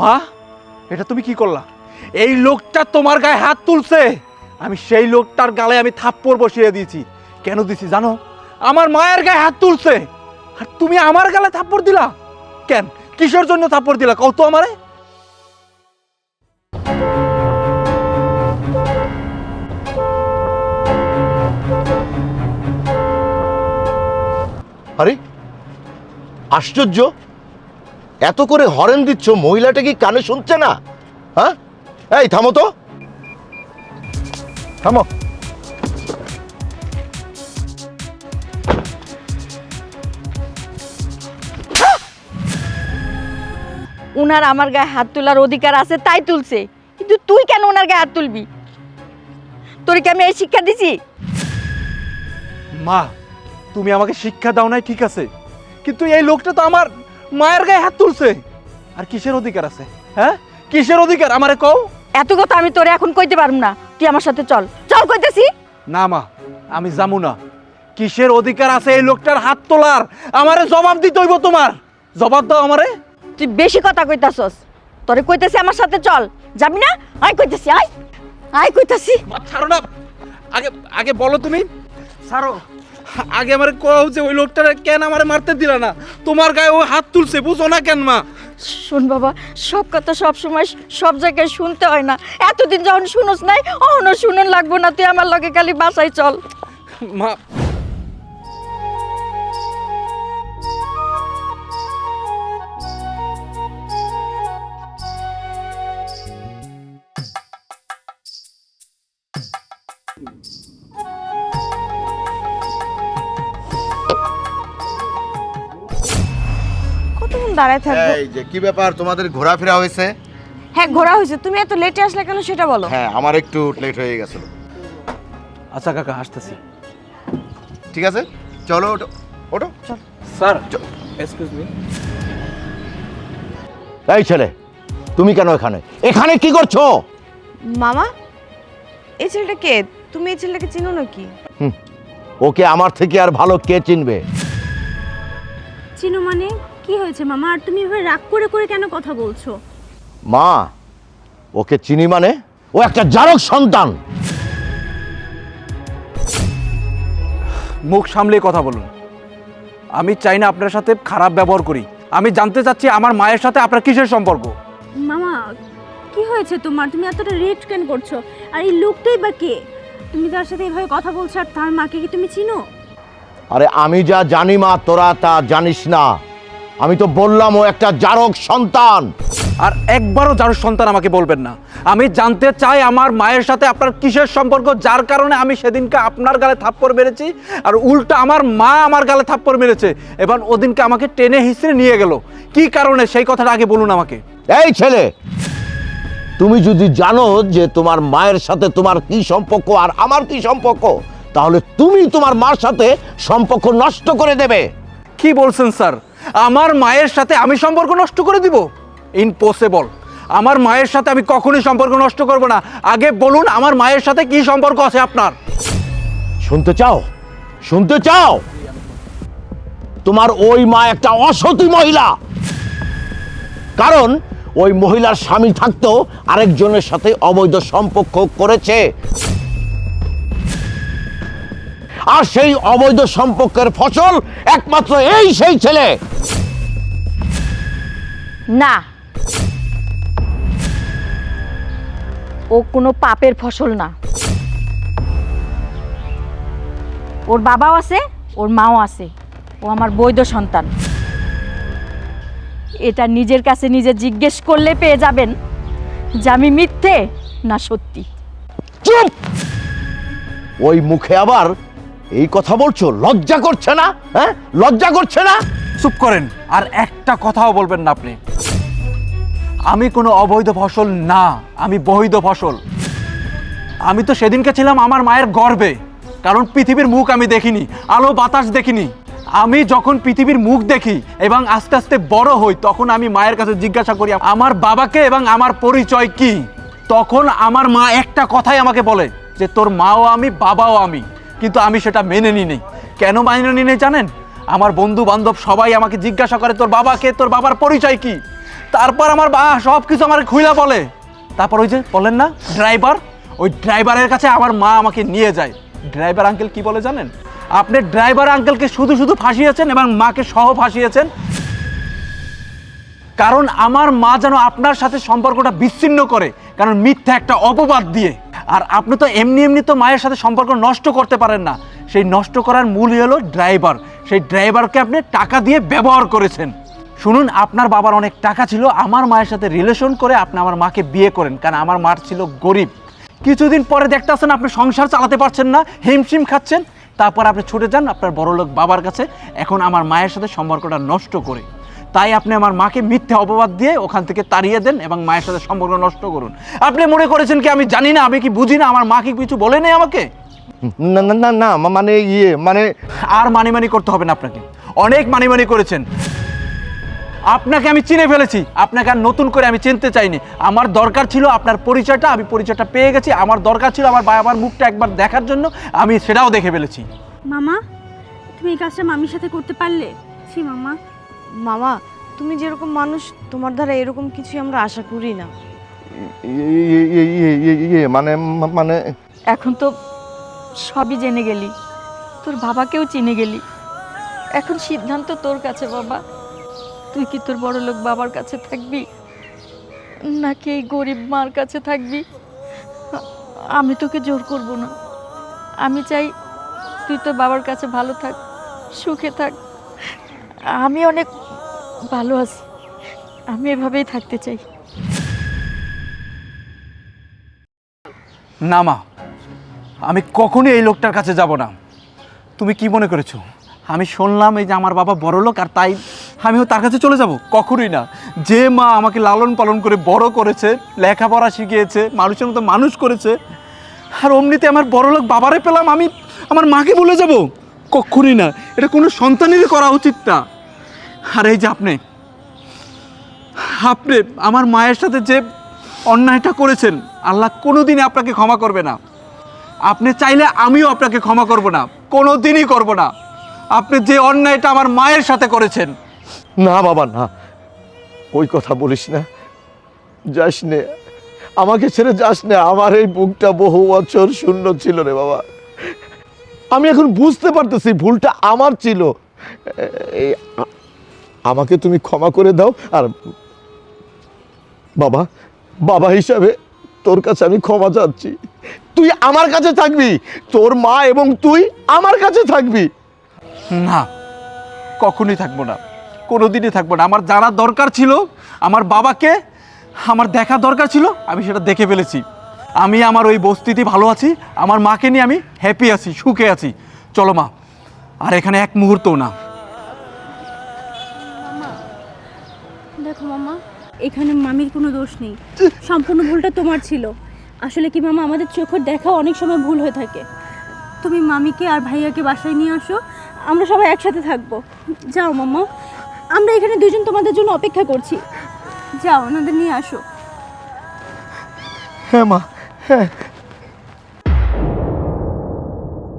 মা, এটা তুমি কি করলা? এই লোকটা তোমার গায়ে হাত তুলছে, আমি সেই লোকটার গালে আমি থাপ্পড় বসিয়ে দিয়েছি। কেন দিছি জানো? আমার মায়ের গায়ে হাত তুলছে, আর তুমি আমার গালে থাপ্পড় দিলা কেন? কিসের জন্য থাপ্পড় দিলা কও তো আমারে? আরে আশ্চর্য, এত করে হরেন দিচ্ছ, মহিলাটা কি কানে শুনছে না? হ্যাঁ, এই থামো তো, থামো। উনার আমার গায়ে হাত তোলার অধিকার আছে তাই তুলছে, কিন্তু তুই কেন ওনার গায়ে হাত তুলবি? তোর কি আমি এই শিক্ষা দিছি? মা, তুমি আমাকে শিক্ষা দাও নাই ঠিক আছে, কিন্তু এই লোকটা তো আমার মায়ের গায়ে হাত তুলছে। আর কিসের অধিকার আছে? হ্যাঁ, কিসের অধিকার আমারে কও? এত কথা আমি তোরে এখন কইতে পারবো না, তুই আমার সাথে চল। চল কইতেছি। না মা, আমি যাবো না। কিসের অধিকার আছে এই লোকটার হাত তোলার? আমারে জবাব দিতে হইব, তোমার জবাব দাও আমারে। তুই বেশি কথা কইতাছস, তোরে কইতেছি আমার সাথে চল। যাবি না? আয় কইতেছি, আয় আয় কইতাছি। ছাড়ো না, আগে আগে বলো তুমি। ছাড়ো, আগে আমারে কও যে ওই লোকটারে কেন আমারে মারতে দিলা না? তোমার গায়ে ও হাত তুলছে, বুঝো না কেন মা? শোন বাবা, সব কথা সব সময় সব জায়গায় শুনতে হয় না। এতদিন যখন শুনোস নাই, অহনো শুনুন লাগবো না। তুই আমার লগে খালি বাসায় চল। মা, কতক্ষণ দাঁড়ায় থাকবো? এই যে কি ব্যাপার, তোমাদের ঘোরাফেরা হয়েছে? হ্যাঁ, ঘোরা হয়েছে। তুমি এত লেটে আসলে কেন সেটা বলো। হ্যাঁ, আমার একটু লেট হয়ে গেছিল। আচ্ছা কাকা, আসতেছি। ঠিক আছে, চলো ওঠো ওঠো। Sir, excuse me. এই ছেলে, তুমি কেন এখানে? এখানে কি করছো? মামা, এই ছেলেটা কে? তুমি এই ছেলেটাকে চিনো নাকি? ওকে আমার থেকে আর ভালো কে চিনবে? চিনো মানে? কি হয়েছে মামা? আর তুমি এভাবে রাগ করে করে কেন কথা বলছো? মা, ওকে চিনি মানে ও একটা জারক সন্তান। মুখ সামলে কথা বলুন। আমি চাই না আপনার সাথে খারাপ ব্যবহার করি। আমি জানতে চাচ্ছি আমার মায়ের সাথে আপনার কিসের সম্পর্ক? মামা, কি হয়েছে তোমার? তুমি এতটা রেট কেন করছো? আর এই লোকটাই বা কে? তুমি তার সাথে এভাবে কথা বলছো, আর তার মাকে কি তুমি চিনো? আরে আমি যা জানি মা, তোরা তা জানিস না। আমি তো বললাম ও একটা জারক সন্তান। আর একবারও যার সন্তান আমাকে বলবেন না। আমি জানতে চাই আমার মায়ের সাথে আপনার কিসের সম্পর্ক, যার কারণে আমি সেদিনকে আপনার গালে থাপ্পড় মেরেছি, আর উল্টা আমার মা আমার গালে থাপ্পড় মেরেছে। এবার ওদিনকে আমাকে টেনে হিসড়ে নিয়ে গেল। কি কারণে সেই কথাটা আগে বলুন আমাকে। এই ছেলে, তুমি যদি জানো যে তোমার মায়ের সাথে তোমার কি সম্পর্ক আর আমার কি সম্পর্ক, তাহলে তুমি তোমার মার সাথে সম্পর্ক নষ্ট করে দেবে। কি বলছেন স্যার? আমার মায়ের সাথে আমি সম্পর্ক নষ্ট করে দিব? ইম্পসিবল। আমার মায়ের সাথে আমি কখনোই সম্পর্ক নষ্ট করব না। আগে বলুন আমার মায়ের সাথে কি সম্পর্ক আছে আপনার? শুনতে চাও? শুনতে চাও? তোমার ওই মা একটা অসতী মহিলা। কারণ ওই মহিলার স্বামী থাকতেও আরেকজনের সাথে অবৈধ সম্পর্ক করেছে, আর সেই অবৈধ সম্পর্কের ফসল একমাত্র এই সেই ছেলে। না, ও কোনো পাপের ফসল না। ওর বাবাও আছে, ওর মাও আছে। ও আমার বৈধ সন্তান। এটা নিজের কাছে নিজে জিজ্ঞেস করলে পেয়ে যাবেন যে আমি মিথ্যে না সত্যি। চুপ! ওই মুখে আবার এই কথা বলছো? লজ্জা করছে না? হ্যাঁ, লজ্জা করছে না? চুপ করেন, আর একটা কথাও বলবেন না আপনি। আমি কোনো অবৈধ ফসল না, আমি বৈধ ফসল। আমি তো সেদিনকে ছিলাম আমার মায়ের গর্ভে, কারণ পৃথিবীর মুখ আমি দেখিনি, আলো বাতাস দেখিনি। আমি যখন পৃথিবীর মুখ দেখি এবং আস্তে আস্তে বড় হই, তখন আমি মায়ের কাছে জিজ্ঞাসা করি আমার বাবাকে এবং আমার পরিচয় কি। তখন আমার মা একটা কথাই আমাকে বলে যে তোর মাও আমি, বাবাও আমি। কিন্তু আমি সেটা মেনে নিই নি। কেন মেনে নিই জানেন? আমার বন্ধু বান্ধব সবাই আমাকে জিজ্ঞাসা করে তোর বাবাকে, তোর বাবার পরিচয় কি। তারপর আমার বা সব কিছু আমার খুইলা বলে। তারপর ওই যে বলেন না ড্রাইভার, ওই ড্রাইভারের কাছে আমার মা আমাকে নিয়ে যায়। ড্রাইভার আঙ্কেল কি বলে জানেন? আপনি ড্রাইভার আঙ্কেলকে শুধু শুধু ফাঁসিয়েছেন এবং মাকে সহ ফাঁসিয়েছেন, কারণ আমার মা যেন আপনার সাথে সম্পর্কটা বিচ্ছিন্ন করে, কারণ মিথ্যা একটা অপবাদ দিয়ে। আর আপনি তো এমনি এমনি তো মায়ের সাথে সম্পর্ক নষ্ট করতে পারেন না, সেই নষ্ট করার মূলই হলো ড্রাইভার। সেই ড্রাইভারকে আপনি টাকা দিয়ে ব্যবহার করেছেন। শুনুন, আপনার বাবার অনেক টাকা ছিল, আমার মায়ের সাথে রিলেশন করে আপনি আমার মাকে বিয়ে করেন, কারণ আমার মা ছিল গরিব। কিছুদিন পরে দেখতে আসেন আপনি সংসার চালাতে পারছেন না, হিমশিম খাচ্ছেন, তারপর আপনি ছুটে যান আপনার বড়লোক বাবার কাছে, এখন আমার মায়ের সাথে সম্পর্কটা নষ্ট করে। তাই আপনি আমার মাকে মিথ্যে অপবাদ দিয়ে ওখান থেকে তাড়িয়ে দেন এবং মায়ের সাথে সম্পর্ক নষ্ট করুন। আপনি মনে করেছেন কি আমি জানি না, আমি কি বুঝি না? আমার মা কি কিছু বলে নেই আমাকে? না না না না, মানে মানে আর মানি করতে হবে না আপনাকে, অনেক মানি করেছেন। আপনাকে আমি চিনে ফেলেছি, আপনাকে আর নতুন করে আমি চিনতে চাইনি। আমার দরকার ছিল আপনার পরিচয়টা, আমি পরিচয়টা পেয়ে গেছি। আমার দরকার ছিল আমার বাবার মুখটা একবার দেখার জন্য, আমি সেটাও দেখে ফেলেছি। মামা, তুমি এই কাজটা মামির সাথে করতে পারলে? ছি মামা। মামা, তুমি যেরকম মানুষ, তোমার দ্বারা এরকম কিছু আমরা আশা করি না। মানে মানে এখন তো সবই জেনে গেলি, তোর বাবাকেও চিনে গেলি। এখন সিদ্ধান্ত তোর কাছে বাবা। তুই কি তোর বড়লোক বাবার কাছে থাকবি নাকি এই গরিব মার কাছে থাকবি? আমি তোকে জোর করব না। আমি চাই তুই তোর বাবার কাছে ভালো থাক, সুখে থাক। আমি অনেক ভালো আছি, আমি এভাবেই থাকতে চাই। না মা, আমি কখনোই এই লোকটার কাছে যাব না। তুমি কি মনে করেছো আমি শুনলাম এই যে আমার বাবা বড়লোক আর তাই আমিও তার কাছে চলে যাব? কখনোই না। যে মা আমাকে লালন পালন করে বড় করেছে, লেখাপড়া শিখিয়েছে, মানুষের মতো মানুষ করেছে, আর অমনিতে আমার বড়লোক বাবারে পেলাম, আমি আমার মাকে বলে যাব? কখনোই না। এটা কোনো সন্তানেরই করা উচিত না। আর এই যে আপনি আমার মায়ের সাথে যে অন্যায়টা করেছেন, আল্লাহ কোনোদিনই আপনাকে ক্ষমা করবে না। আপনি চাইলে আমিও আপনাকে ক্ষমা করব না, কোনো দিনই করব না। আপনি যে অন্যায়টা আমার মায়ের সাথে করেছেন। না বাবা না, ওই কথা বলিস না, যাস নে, আমাকে ছেড়ে যাস না। আমার এই বুকটা বহু বছর শূন্য ছিল রে বাবা। আমি এখন বুঝতে পারতেছি ভুলটা আমার ছিল। আমাকে তুমি ক্ষমা করে দাও। আর বাবা, বাবা হিসাবে তোর কাছে আমি ক্ষমা চাচ্ছি। তুই আমার কাছে থাকবি, তোর মা এবং তুই আমার কাছে থাকবি। না, কখনোই থাকবো না, কোনোদিনই থাকবো না। আমার জানার দরকার ছিল, আমার বাবাকে আমার দেখা দরকার ছিল, আমি সেটা দেখে ফেলেছি। আমি আমার ওই বস্তিতে ভালো আছি, আমার মাকে নিয়ে আমি হ্যাপি আছি, সুখে আছি। চলো মা, আর এখানে এক মুহূর্তও না। দেখো মামা, এখানে মামির কোনো দোষ নেই, সম্পূর্ণ ভুলটা তোমার ছিল। আসলে কি মামা, আমাদের চোখের দেখা অনেক সময় ভুল হয়ে থাকে। তুমি মামিকে আর ভাইয়াকে বাসায় নিয়ে আসো, আমরা সবাই একসাথে থাকবো। যাও মামা, আমরা এখানে দুজন তোমাদের জন্য অপেক্ষা করছি। যাও, ওনাদের নিয়ে আসো। হ্যাঁ মা, হ্যাঁ।